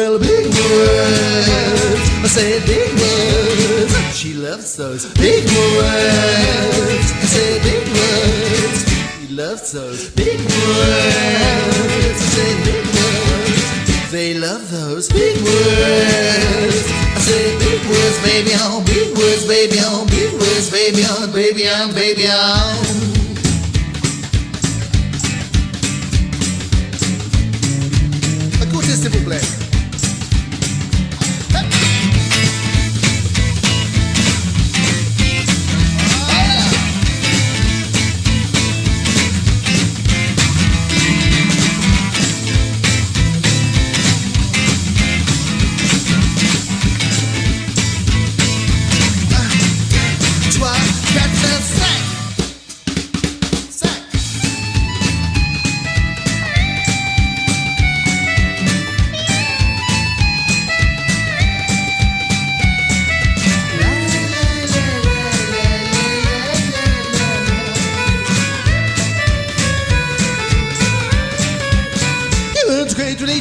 well, big words. I said big words. She loves those big words. I said big words. She loves those big words. I said big words. They love those big words. I said big words, baby, on big words, baby, on big words, baby, on, baby, on, baby, on. S'il vous plaît.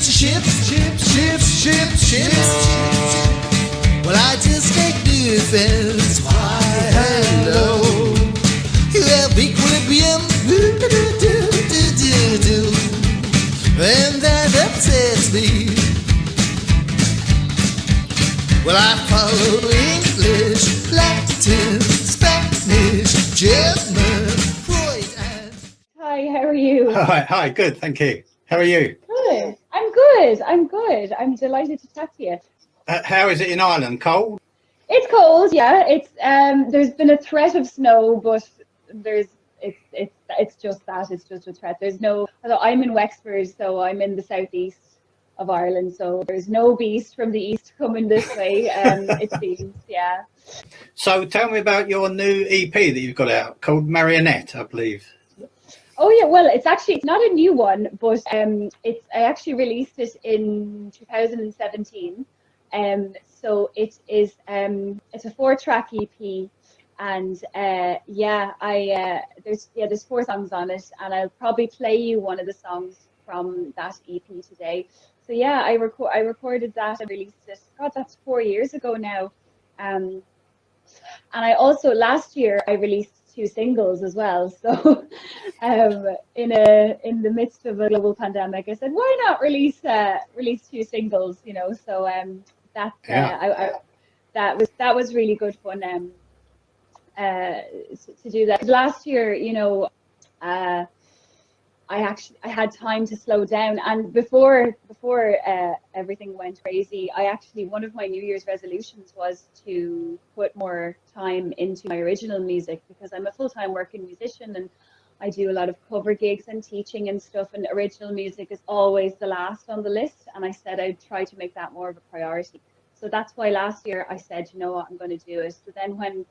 Ships. Well, I just take defense. Why, hello. You have equilibrium. And that upsets me. Well, I follow English, Latin, Spanish, German, Freud, and... Hi, how are you? Hi, good, thank you. How are you? Good. I'm good. I'm delighted to chat to you. How is it in Ireland? Cold? It's cold, yeah. It's there's been a threat of snow, but it's just that. It's just a threat. There's no. Although I'm in Wexford, so I'm in the southeast of Ireland, so there's no beast from the east coming this way. It seems, yeah. So tell me about your new EP that you've got out called Marionette, I believe. Oh yeah, well, it's not a new one, but I actually released it in 2017. So it is it's a 4-track EP, and there's 4 songs on it, and I'll probably play you one of the songs from that EP today. So yeah, I recorded that and released it. God, that's 4 years ago now. And I also last year I released 2 singles as well. So in the midst of a global pandemic, I said, why not release 2 singles? You know, so that was really good fun to do that. Last year, you know, I had time to slow down, and before everything went crazy, one of my New Year's resolutions was to put more time into my original music, because I'm a full-time working musician and I do a lot of cover gigs and teaching and stuff, and original music is always the last on the list, and I said I'd try to make that more of a priority. So that's why last year I said, you know what, I'm going to do it. So then when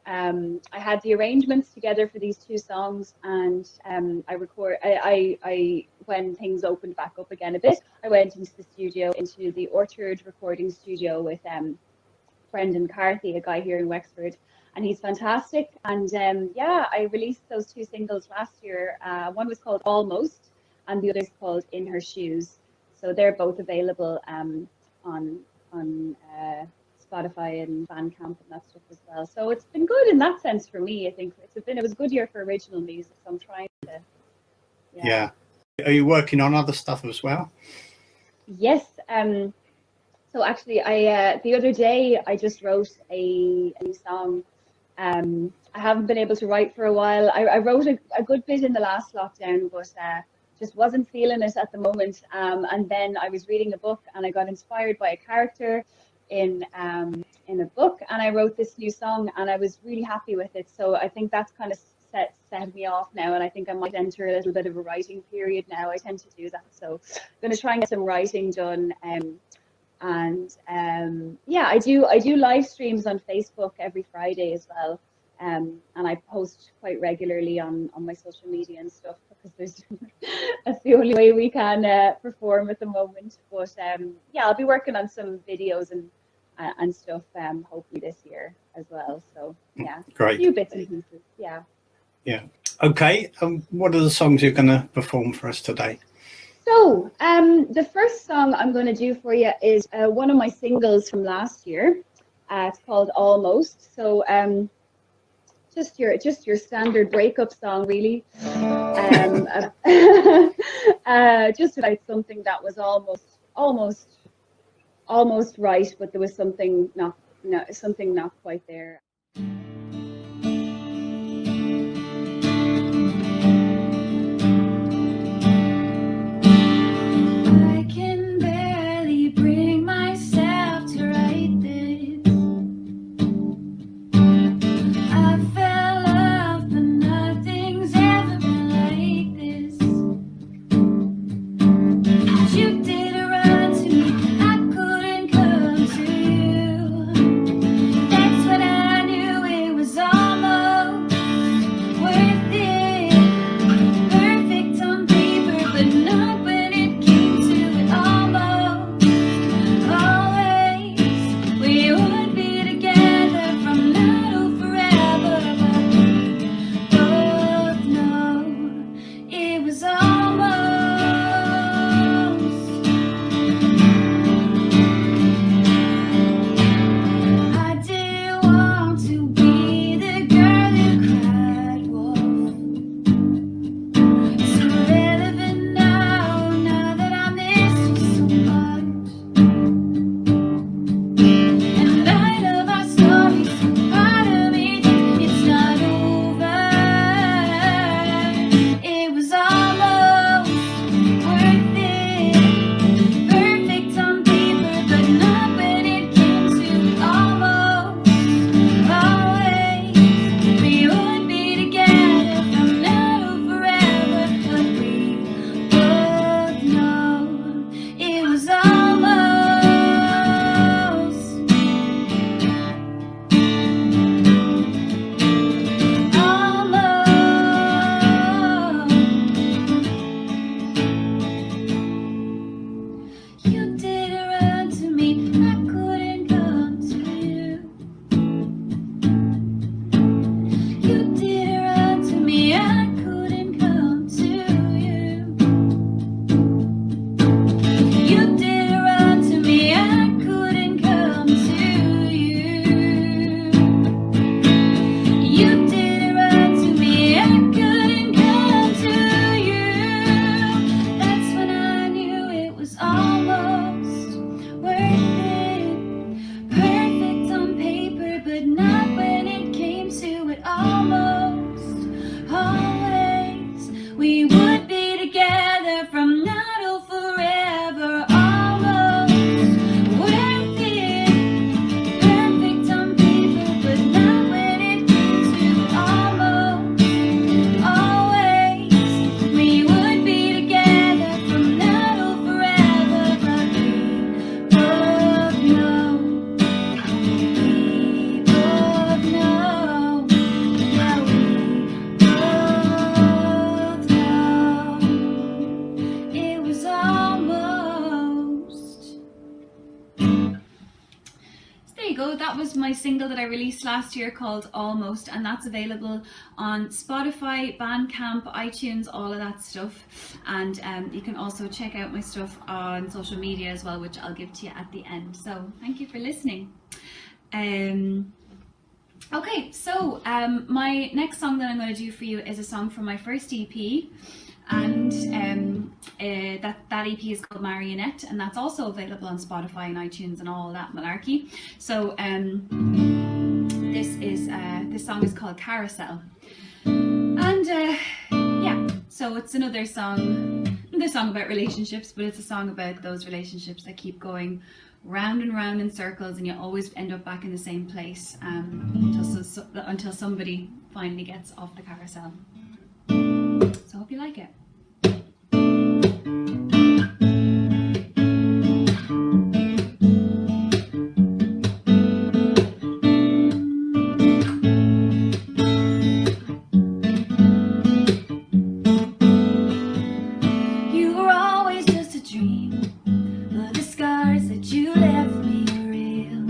I had the arrangements together for these 2 songs, and when things opened back up again a bit, I went into the studio, into the Orchard recording studio with Brendan Carthy, a guy here in Wexford, and he's fantastic. And I released those 2 singles last year. One was called Almost, and the other is called In Her Shoes. So they're both available on Spotify and Bandcamp and that stuff as well. So it's been good in that sense for me. I think it was a good year for original music. So I'm trying to. Yeah. Are you working on other stuff as well? Yes. So actually, I the other day I just wrote a new song. I haven't been able to write for a while. I wrote a good bit in the last lockdown, but just wasn't feeling it at the moment. And then I was reading a book, and I got inspired by a character in a book, and I wrote this new song, and I was really happy with it. So I think that's kind of set me off now, and I think I might enter a little bit of a writing period now. I tend to do that, so I'm going to try and get some writing done. I do live streams on Facebook every Friday as well, and I post quite regularly on my social media and stuff, because that's the only way we can perform at the moment. But I'll be working on some videos and stuff hopefully this year as well. So yeah, great. A few bits and pieces. Yeah. Okay. What are the songs you're going to perform for us today? So, the first song I'm going to do for you is one of my singles from last year. It's called Almost. So, just your standard breakup song, really. Just about something that was almost right, but there was something not quite there. I can barely bring myself to write this. I fell off, but nothing's ever been like this. You did a run to me, I couldn't come to you. That's when I knew it was almost worth it. Perfect on paper, but not when it came to it. Almost, always, we would be together from now to forever. But we both know it was almost. I didn't want to be the girl who cried wolf. It's irrelevant now that I miss you so much. And I love our story, so part of me thinks it's not over. It was almost worth it. Perfect on paper, but not when it came to it. Almost, always, we would be together from now to forever. But we both know it was almost, almost. You did a run to me, I couldn't come to you. You did a run to me, I couldn't come to you. You did a run to me, I couldn't come to you. You did a run to me, I couldn't come to you. That's when I knew it was almost worth it. Perfect on paper, but not when it came to it. Almost, always, we would be together from now till forever. Almost worth it. Perfect on paper, but not when it came to it. Almost, always, we would be together from now till forever. But we both know, yeah, we both know it was almost. So there you go. That was my single that I released last year called Almost, and that's available on Spotify, Bandcamp, iTunes, all of that stuff. And you can also check out my stuff on social media as well, which I'll give to you at the end. So thank you for listening. Okay, so my next song that I'm going to do for you is a song from my first EP, and that EP is called Marionette, and that's also available on Spotify and iTunes and all that malarkey. So this song is called Carousel, and yeah, so it's another song about relationships, but it's a song about those relationships that keep going round and round in circles, and you always end up back in the same place until somebody finally gets off the carousel. So I hope you like it. You were always just a dream, but the scars that you left me are real.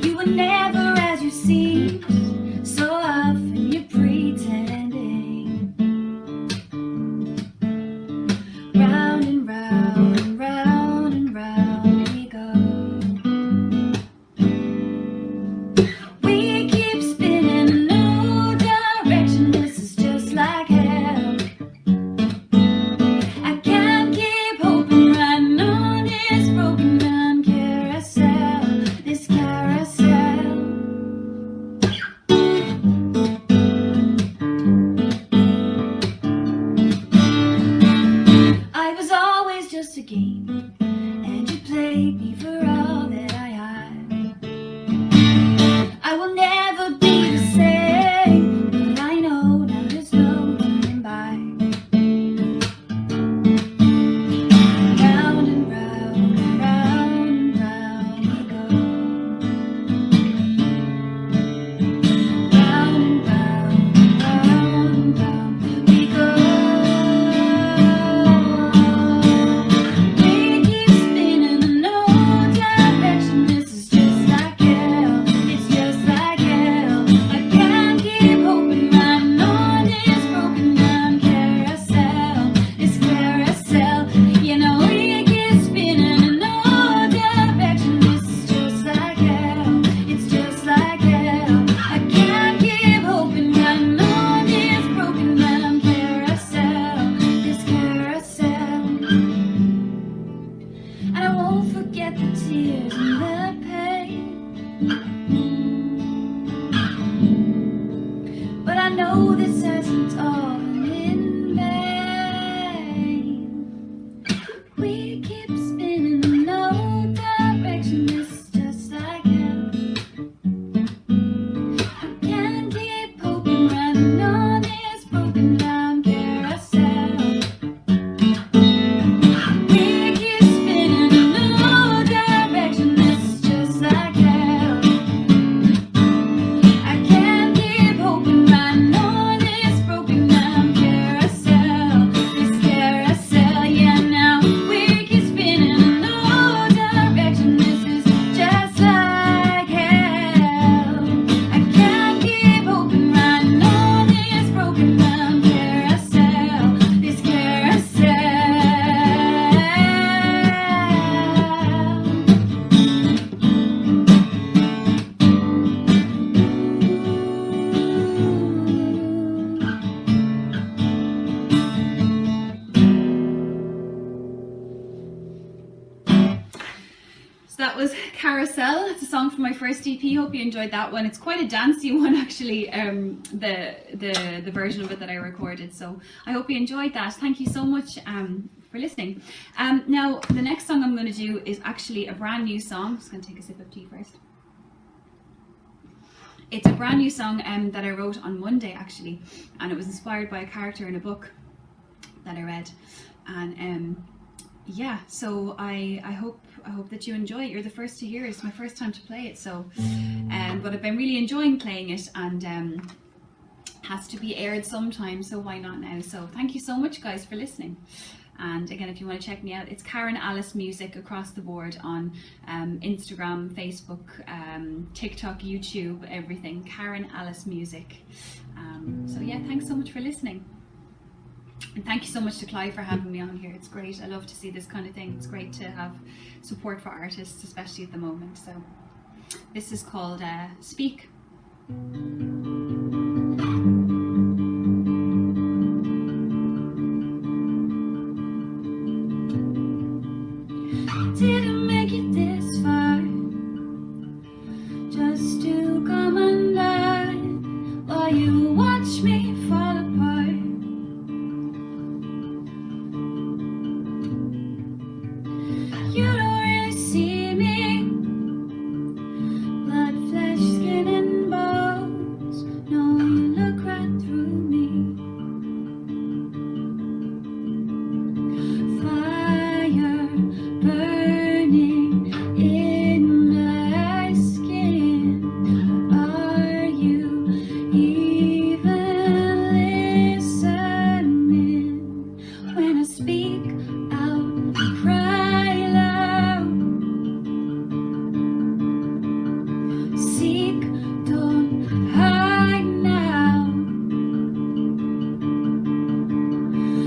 You were never as you seemed, so often you're pretending. game, and you played me for all that I had. I will never be the same, but I know now there's no turning back. Round and round, round and round we go. Round and round, round and round we go. We keep spinning in no direction. This is just like hell. It's just like hell. I can't keep hoping, riding on this broken down carousel. This carousel, you know, we keep spinning in no direction. This is just like hell. It's just like hell. I can't keep hoping, riding on this broken down carousel. This carousel. And I won't forget the tears and the pain. But I know this hasn't all been in vain. We keep spinning in no direction. This is just like hell. I can't keep hoping, riding on this broken down carousel. We keep spinning in no direction. This is just like hell. I can't keep hoping, riding on this broken down carousel. This carousel, yeah. Now we keep spinning in no direction. This is just like hell. I can't keep hoping, riding on this broken down carousel. This carousel. So that was Carousel. It's a song from my first EP. Hope you enjoyed that one. It's quite a dancey one, actually. The version of it that I recorded. So I hope you enjoyed that. Thank you so much for listening. Now the next song I'm going to do is actually a brand new song. I'm just going to take a sip of tea first. It's a brand new song that I wrote on Monday, actually, and it was inspired by a character in a book that I read. And yeah, so I hope that you enjoy it. You're the first to hear it. It's my first time to play it, so but I've been really enjoying playing it, and has to be aired sometime, so why not now? So thank you so much, guys, for listening. And again, if you want to check me out, it's Karen Alice Music across the board on Instagram, Facebook, TikTok, YouTube, everything. Karen Alice Music. So yeah, thanks so much for listening. And thank you so much to Clive for having me on here. It's great. I love to see this kind of thing. It's great to have support for artists, especially at the moment. So this is called Speak. Didn't make it this far just to come undone while you watch me fall apart. You don't really see me, blood, flesh, skin and bones. No, you look right through me. Fire burning in my skin. Are you even listening when I speak out, cry loud, seek, don't hide now.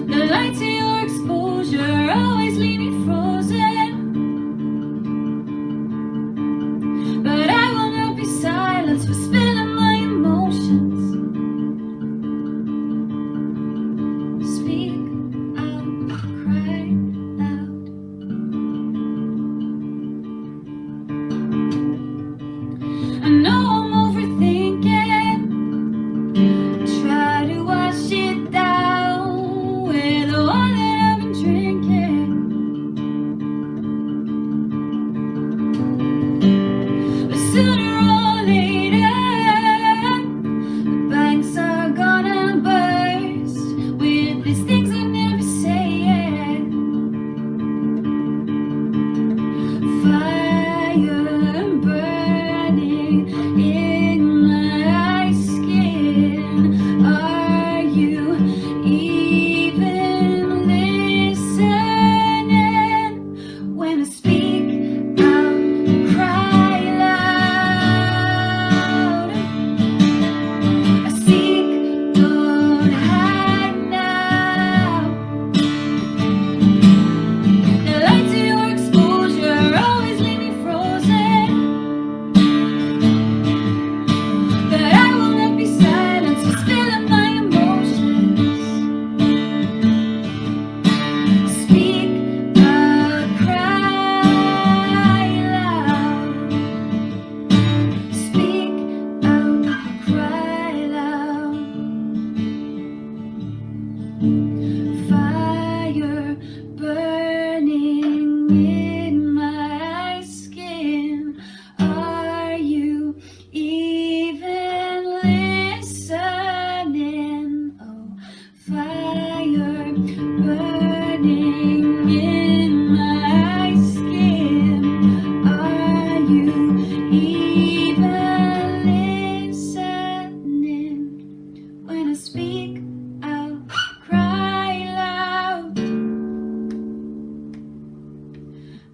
The light to your exposure always leave me frozen, but I will not be silenced for spilling my emotions. Speak out, cry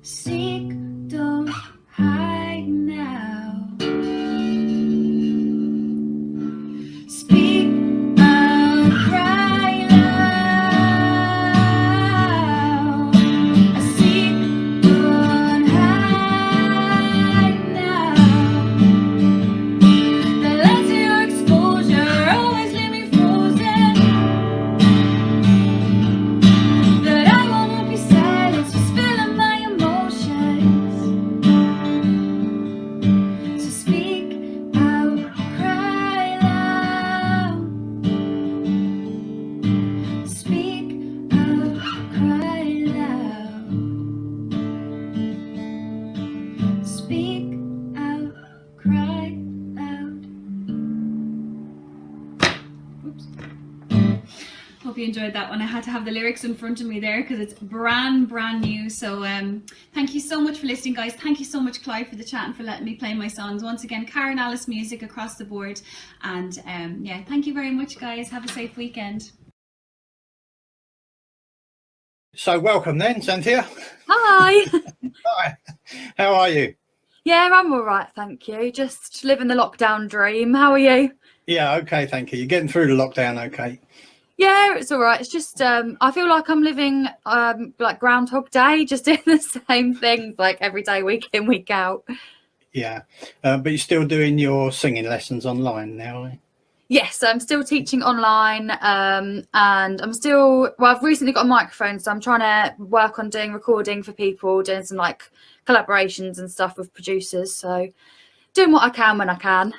Seek, don't hide now. Speak out, cry loud. I seek, don't hide now. The lens of your exposure always leave me frozen. That I wanna be silent, so spilling my emotions. So speak out, cry loud. Speak out, cry loud. Speak out, cry loud. Oops. Hope you enjoyed that one. I had to have the lyrics in front of me there because it's brand new. So thank you so much for listening, guys. Thank you so much, Clive, for the chat and for letting me play my songs. Once again, Karen Alice music across the board. And yeah, thank you very much, guys. Have a safe weekend. So welcome then, Cynthia. Hi. Hi. How are you? Yeah, I'm all right, thank you. Just living the lockdown dream. How are you? Yeah, okay, thank you. You're getting through the lockdown, okay? Yeah, it's all right. It's just I feel like I'm living like Groundhog Day, just doing the same things like every day, week in, week out. Yeah, but you're still doing your singing lessons online now, eh? Yes, I'm still teaching online, and I'm still, well, I've recently got a microphone, so I'm trying to work on doing recording for people, doing some like collaborations and stuff with producers. So doing what I can when I can.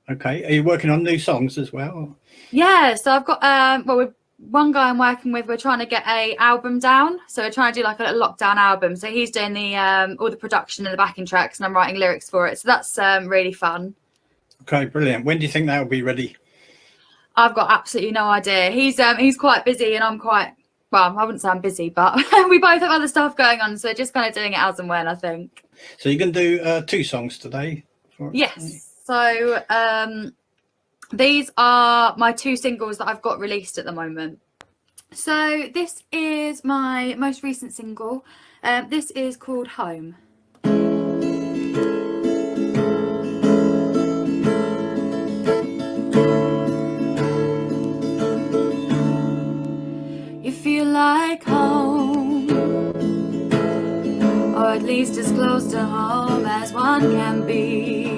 Okay, are you working on new songs as well? Yeah, so I've got well, with one guy I'm working with, we're trying to get a album down. So we're trying to do like a little lockdown album. So he's doing the all the production and the backing tracks, and I'm writing lyrics for it. So that's really fun. Okay, brilliant. When do you think that will be ready? I've got absolutely no idea. He's quite busy, and I'm quite, well, I wouldn't say I'm busy, but we both have other stuff going on. So just kind of doing it as and when, I think. So you're going to do 2 songs today? Yes. So these are my 2 singles that I've got released at the moment. So this is my most recent single. This is called Home. You feel like home, or at least as close to home as one can be.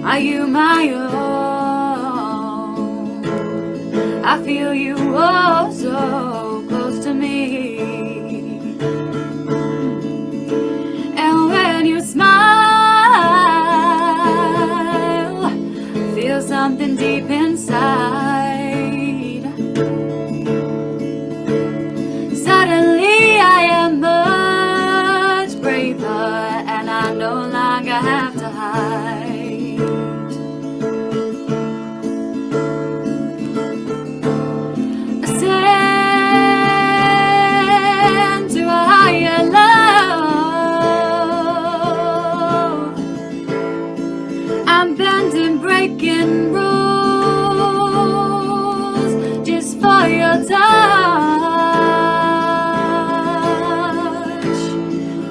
Are you my own? I feel you oh so close to me. And when you smile, feel something deep inside. Suddenly I am much braver, and I no longer have to hide. Ascend to a higher love. I'm bending, breaking rules just for your touch.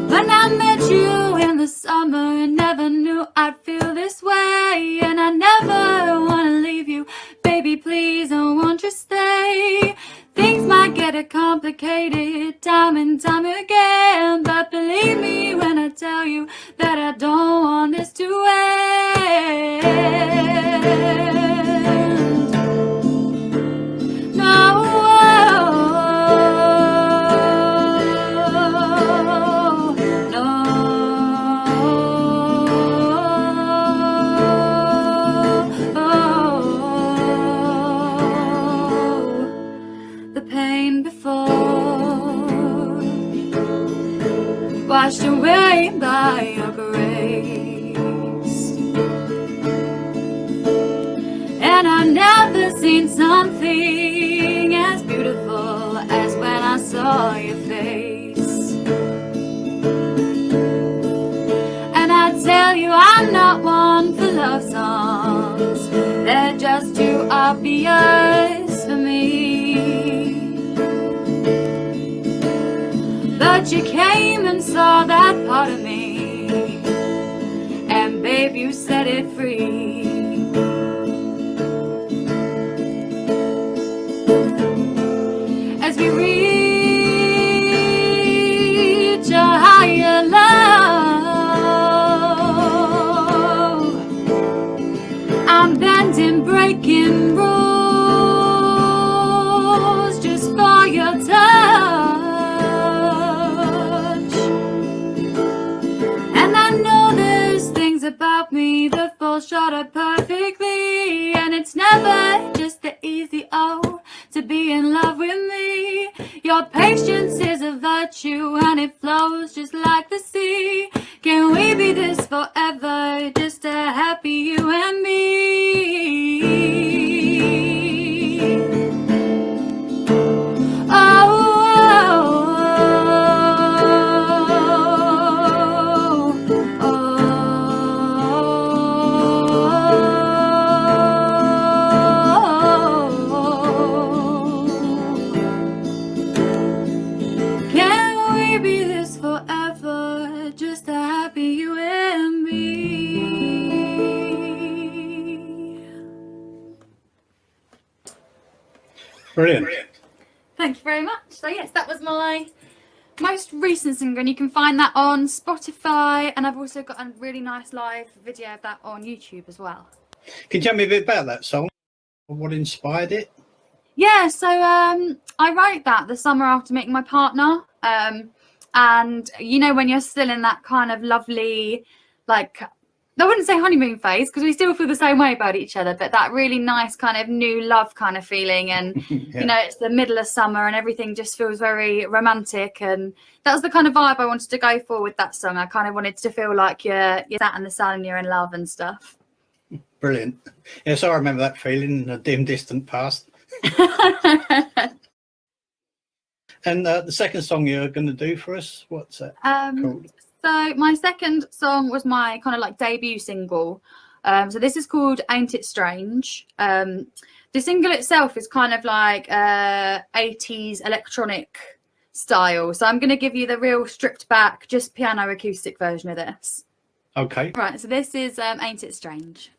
When I met you in the summer, I never knew I'd feel this way, and I never want to leave you. Baby, please, I want you to stay. Things might get complicated time and time again, but believe me when I tell you that I don't want this to end. No. Washed away by your grace, and I've never seen something as beautiful as when I saw your face. And I tell you I'm not one for love songs, they're just too obvious for me. But you came and saw that part of me, and babe, you set it free. As we reach a higher love, I'm bending, breaking rules just for your touch. And I know there's things about me that fall short of perfectly, and it's never just the easy O to be in love with me. Your patience is a virtue and it flows just like the sea. Can we be this forever, just a happy you and me? Oh, oh, oh. Can we be this forever, just a happy you and me? Brilliant. Thank you very much. So yes, that was my most recent single, and you can find that on Spotify, and I've also got a really nice live video of that on YouTube as well. Can you tell me a bit about that song? What inspired it? Yeah, so I wrote that the summer after meeting my partner, and you know, when you're still in that kind of lovely, like, I wouldn't say honeymoon phase because we still feel the same way about each other, but that really nice kind of new love kind of feeling, and Yeah. you know, it's the middle of summer and everything just feels very romantic, and that was the kind of vibe I wanted to go for with that song. I kind of wanted to feel like you're sat in the sun and you're in love and stuff. Brilliant. Yes, I remember that feeling in a dim, distant past. And the second song you're going to do for us, what's that called? So my second song was my kind of like debut single. So this is called Ain't It Strange. The single itself is kind of like 80s electronic style. So I'm going to give you the real stripped back, just piano acoustic version of this. Okay. Right, so this is Ain't It Strange.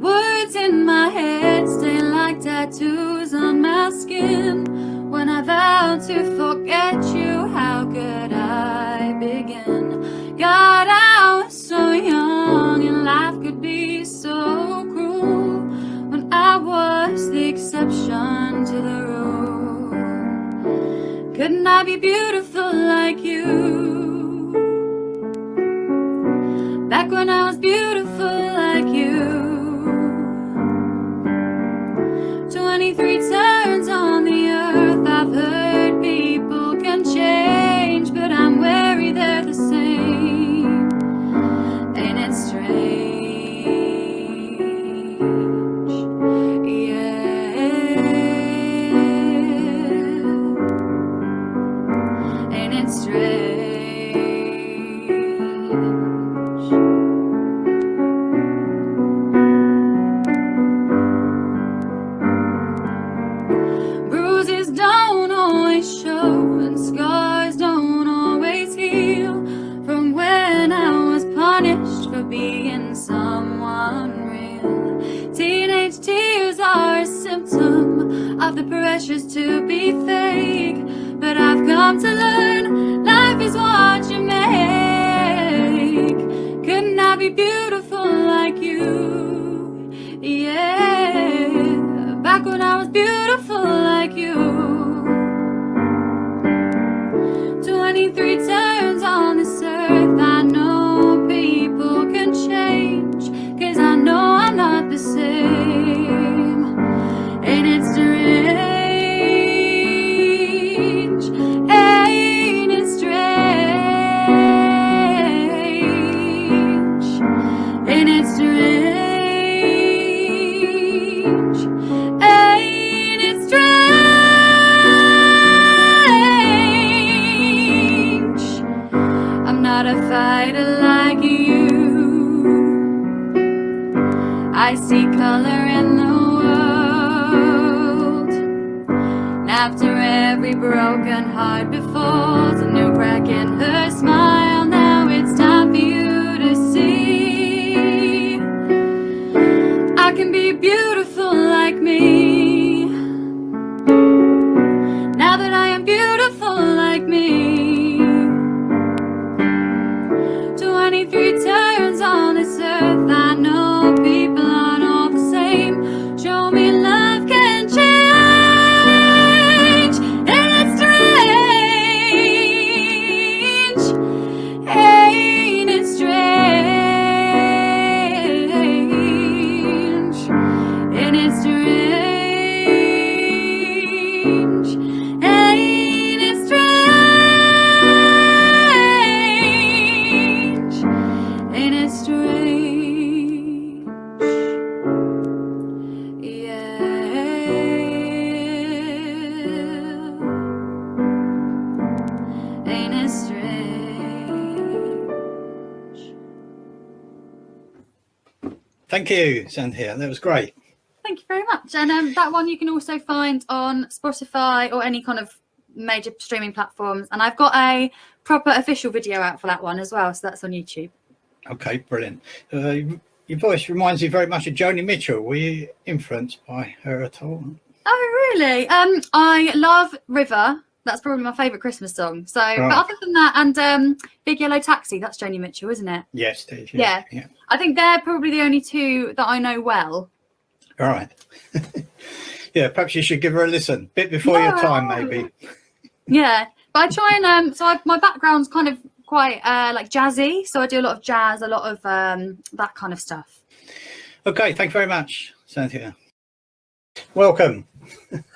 Words in my head stay like tattoos on my skin. When I vow to forget you, how could I begin? God, I was so young and life could be so cruel when I was the exception to the rule. Couldn't I be beautiful like you? Back when I was beautiful like you. 23 turns on the earth. I've heard people can change, but I'm wary they're the same. Ain't it strange? Yeah. Ain't it strange? Bruises don't always show, and scars don't always heal from when I was punished for being someone real. Teenage tears are a symptom of the pressures to be fake, but I've come to learn life is what you make. Couldn't I be beautiful like you? Yeah, back when I was beautiful like you. 23 turns on this earth. I know people can change, 'cause I know I'm not the same. Ain't it strange? Ain't it strange? Ain't it strange? Ain't it strange? I'm not a fighter like you. I see color in the world. And after every broken heart befalls a new crack in her smile, now it's time for you to see I can be beautiful like me. Now that I am beautiful like me. 23 turns on this earth. I know people aren't all the same. Show me love can change. And it's strange. Ain't it strange? And it's strange. Ain't it strange? Ain't it strange? Yeah. Ain't it strange? Thank you, Cynthia. That was great. Thank you very much. And that one you can also find on Spotify or any kind of major streaming platforms. And I've got a proper official video out for that one as well. So that's on YouTube. Okay, brilliant. Your voice reminds me very much of Joni Mitchell. Were you influenced by her at all? Oh, really? I love River. That's probably my favourite Christmas song. So, but other than that, and Big Yellow Taxi, that's Joni Mitchell, isn't it? Yes, it is. Yeah. I think they're probably the only two that I know well. All right. Yeah, perhaps you should give her a listen. Bit before your time, maybe. Yeah, but I try and my background's kind of quite like jazzy, so I do a lot of jazz, a lot of that kind of stuff. Okay, thank you very much, Cynthia. Welcome.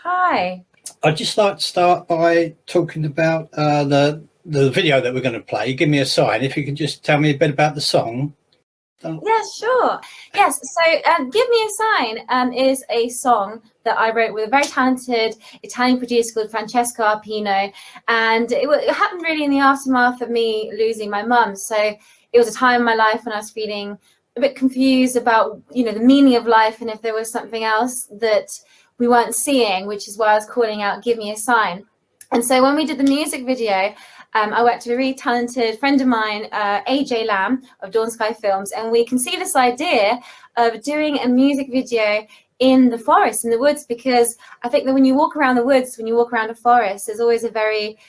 Hi. I'd just like to start by talking about the video that we're going to play. Give me a sign. If you could just tell me a bit about the song. Yes, sure. Yes, so Give Me a Sign is a song that I wrote with a very talented Italian producer called Francesco Arpino, and it happened really in the aftermath of me losing my mum. So it was a time in my life when I was feeling a bit confused about, you know, the meaning of life and if there was something else that we weren't seeing, which is why I was calling out Give Me a Sign. And so when we did the music video, I worked with a really talented friend of mine, AJ Lamb of Dawn Sky Films, and we conceived this idea of doing a music video in the forest, in the woods, because I think that when you walk around the woods, when you walk around a forest, there's always a very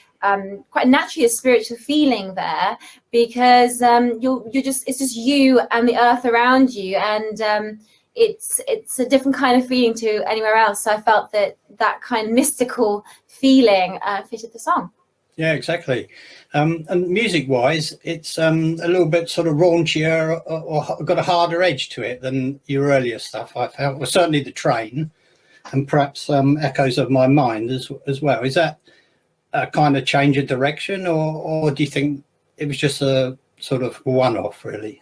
quite naturally a spiritual feeling there, because it's just you and the earth around you, and it's a different kind of feeling to anywhere else. So I felt that kind of mystical feeling fitted the song. Yeah, exactly. And music-wise, it's a little bit sort of raunchier or got a harder edge to it than your earlier stuff, I felt. Well, certainly The Train, and perhaps Echoes of My Mind as well. Is that a kind of change of direction, or do you think it was just a sort of one-off, really?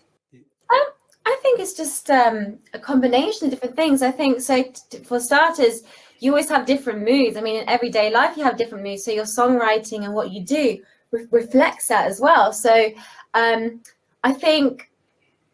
I think it's just a combination of different things. I think, so for starters, you always have different moods. I mean, in everyday life, you have different moods. So your songwriting and what you do reflects that as well. So I think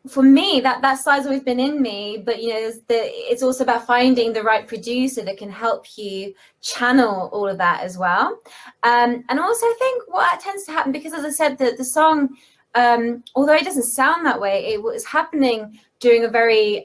for me, that side's always been in me. But, you know, it's also about finding the right producer that can help you channel all of that as well. And also, I think what tends to happen, because as I said, the song, although it doesn't sound that way, it was happening during a very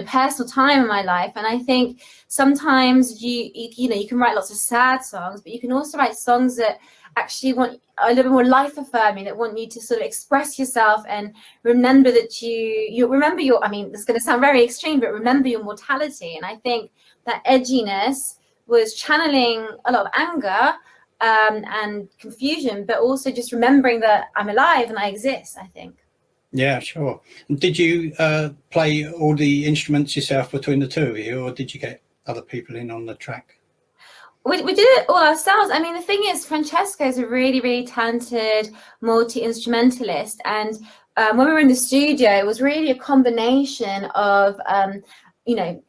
personal time in my life. And I think sometimes you can write lots of sad songs, but you can also write songs that actually want a little bit more life affirming, that want you to sort of express yourself and remember that you remember your, I mean, this is going to sound very extreme, but remember your mortality. And I think that edginess was channeling a lot of anger and confusion, but also just remembering that I'm alive and I exist, I think. Yeah, sure. Did you play all the instruments yourself between the two of you, or did you get other people in on the track? We did it all ourselves. I mean, the thing is, Francesco is a really, really talented multi-instrumentalist. And when we were in the studio, it was really a combination of,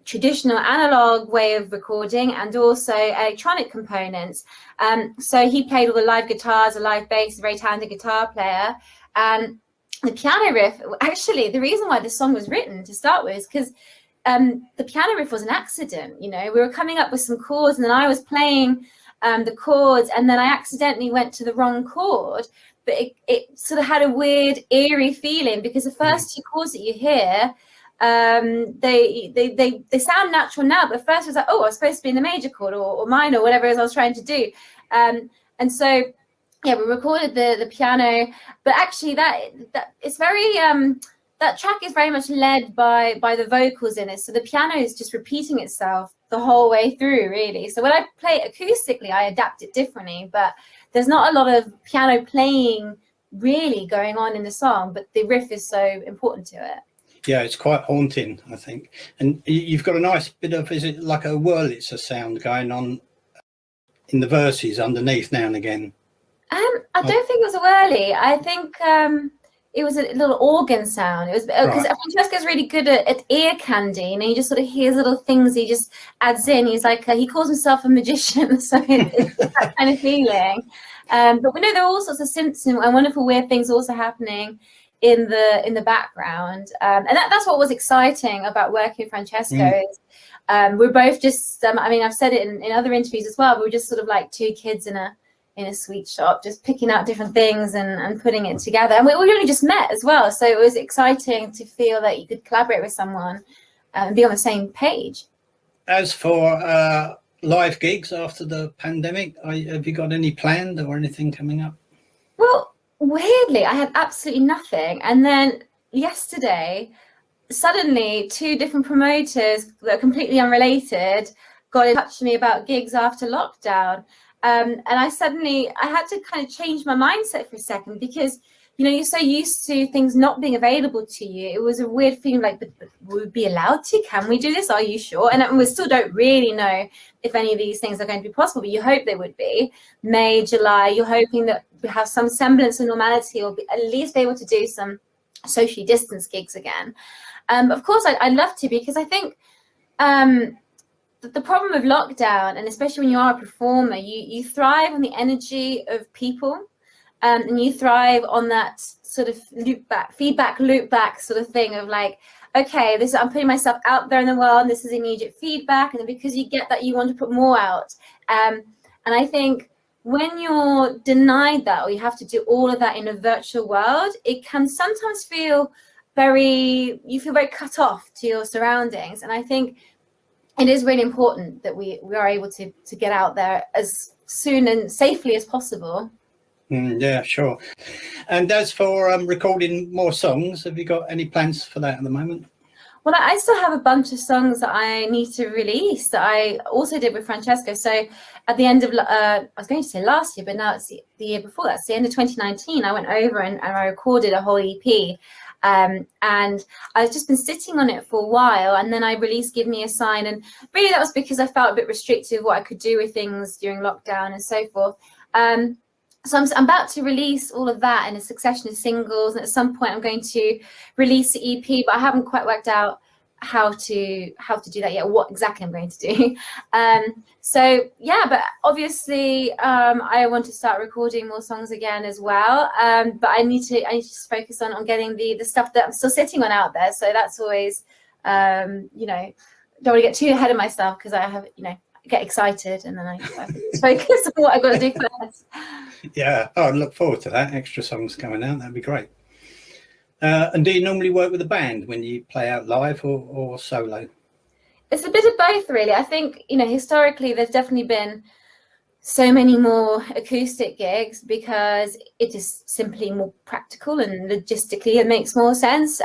traditional analog way of recording and also electronic components. So he played all the live guitars, a live bass, a very talented guitar player. And the piano riff, actually, the reason why this song was written to start with is because the piano riff was an accident. You know, we were coming up with some chords, and then I was playing the chords, and then I accidentally went to the wrong chord. But it sort of had a weird, eerie feeling, because the first two chords that you hear, they sound natural now, but first it was like, oh, I was supposed to be in the major chord or minor, or whatever it is I was trying to do. And so, yeah, we recorded the piano, but actually that it's very that track is very much led by the vocals in it. So the piano is just repeating itself the whole way through, really. So when I play it acoustically, I adapt it differently, but there's not a lot of piano playing really going on in the song, but the riff is so important to it. Yeah, it's quite haunting, I think. And you've got a nice bit of, is it like a Wurlitzer sound going on in the verses underneath now and again? I don't think it was a whirly. I think it was a little organ sound. It was because Francesco's really good at ear candy, and he just sort of hears little things he just adds in. He's like he calls himself a magician, so it's that kind of feeling. But we know there are all sorts of synths and wonderful weird things also happening in the background, and that's what was exciting about working with Francesco. Is we're both just I mean, I've said it in other interviews as well, but we're just sort of like two kids in a sweet shop, just picking out different things and putting it together. And we only just met as well, so it was exciting to feel that you could collaborate with someone and be on the same page. As for live gigs after the pandemic, have you got any planned or anything coming up? Well, weirdly, I had absolutely nothing. And then yesterday, suddenly, two different promoters that are completely unrelated got in touch with me about gigs after lockdown. And I had to kind of change my mindset for a second, because, you know, you're so used to things not being available to you. It was a weird feeling like, but would we be allowed to? Can we do this? Are you sure? And we still don't really know if any of these things are going to be possible, but you hope they would be. May, July, you're hoping that we have some semblance of normality, or be at least able to do some socially distanced gigs again. Of course, I'd love to, because I think the problem with lockdown, and especially when you are a performer, you thrive on the energy of people, and you thrive on that sort of feedback loop back sort of thing of like, okay, I'm putting myself out there in the world, and this is immediate feedback, and then because you get that, you want to put more out. And I think when you're denied that, or you have to do all of that in a virtual world, it can sometimes feel very cut off to your surroundings. And I think it is really important that we are able to get out there as soon and safely as possible. Yeah, sure. And as for recording more songs, have you got any plans for that at the moment? Well, I still have a bunch of songs that I need to release that I also did with Francesco. So at the end of, I was going to say last year, but now it's the year before that. So the end of 2019, I went over and I recorded a whole EP. And I've just been sitting on it for a while, and then I released Give Me a Sign, and really that was because I felt a bit restricted what I could do with things during lockdown and so forth. So I'm about to release all of that in a succession of singles, and at some point I'm going to release the EP, but I haven't quite worked out how to do that yet, what exactly I'm going to do. So yeah, but obviously I want to start recording more songs again as well, but I need to just focus on getting the stuff that I'm still sitting on out there. So that's always you know, don't want to get too ahead of myself, because I have, you know, get excited and then I focus on what I've got to do first. Yeah, I look forward to that. Extra songs coming out, that'd be great. And do you normally work with a band when you play out live, or solo? It's a bit of both, really. I think, you know, historically there's definitely been so many more acoustic gigs because it is simply more practical and logistically it makes more sense.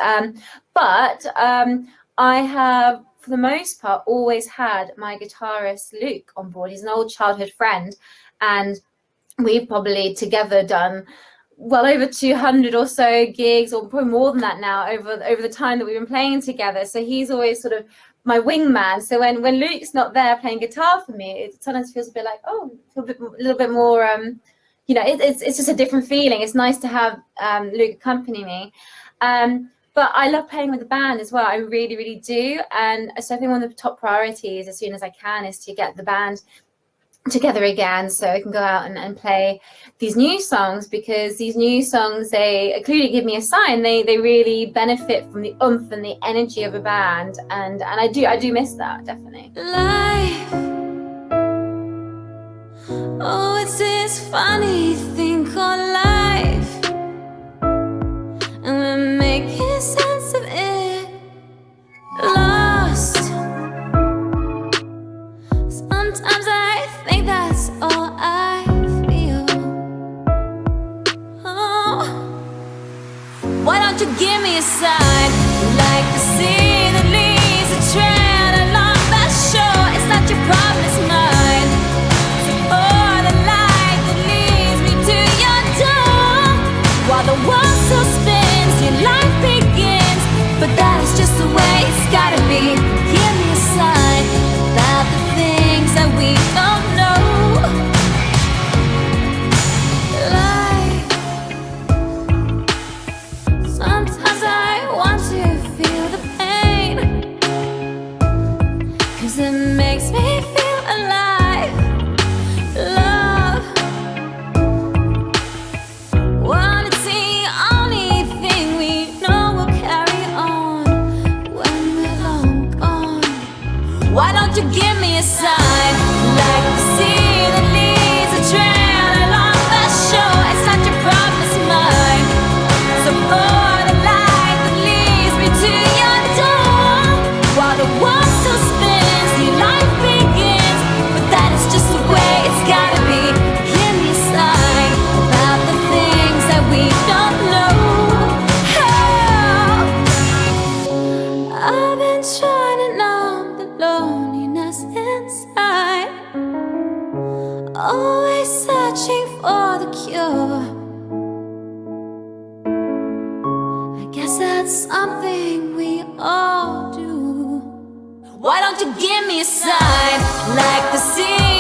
But I have, for the most part, always had my guitarist Luke on board. He's an old childhood friend, and we've probably together done well over 200 or so gigs, or probably more than that now, over the time that we've been playing together. So he's always sort of my wingman. So when Luke's not there playing guitar for me, it sometimes feels a bit like, oh, a little bit more, you know, it's just a different feeling. It's nice to have Luke accompany me. But I love playing with the band as well. I really, really do. And so I think one of the top priorities as soon as I can is to get the band together again, so I can go out and play these new songs, because these new songs, they clearly give me a sign. They really benefit from the oomph and the energy of a band, and I do miss that, definitely. Life, oh, it's this funny thing called life, and we're making sense of it. Lost, sometimes I think that's all I feel. Oh, why don't you give me a sign, like the sea that leaves a trail along the shore? It's not your problem, it's mine. Or the light that leads me to your door. While the world still spins, your life begins, but that is just the way it's gotta be. Give me a sign about the things that we don't know. Life, sometimes I want to feel the pain, 'cause it makes me feel alive. Love, well, it's the only thing we know will carry on when we're long gone. Why don't you give me a sign, like the sea that leads a trail along the shore? It's not your problem, it's mine. So pour the light that leads me to your door. While the world still spins, new life begins, but that is just the way it's gotta be. Give me a sign about the things that we don't know. Oh, I've been trying to numb the loneliness inside, always searching for the cure. I guess that's something we all do. Why don't you give me a sign, like the sea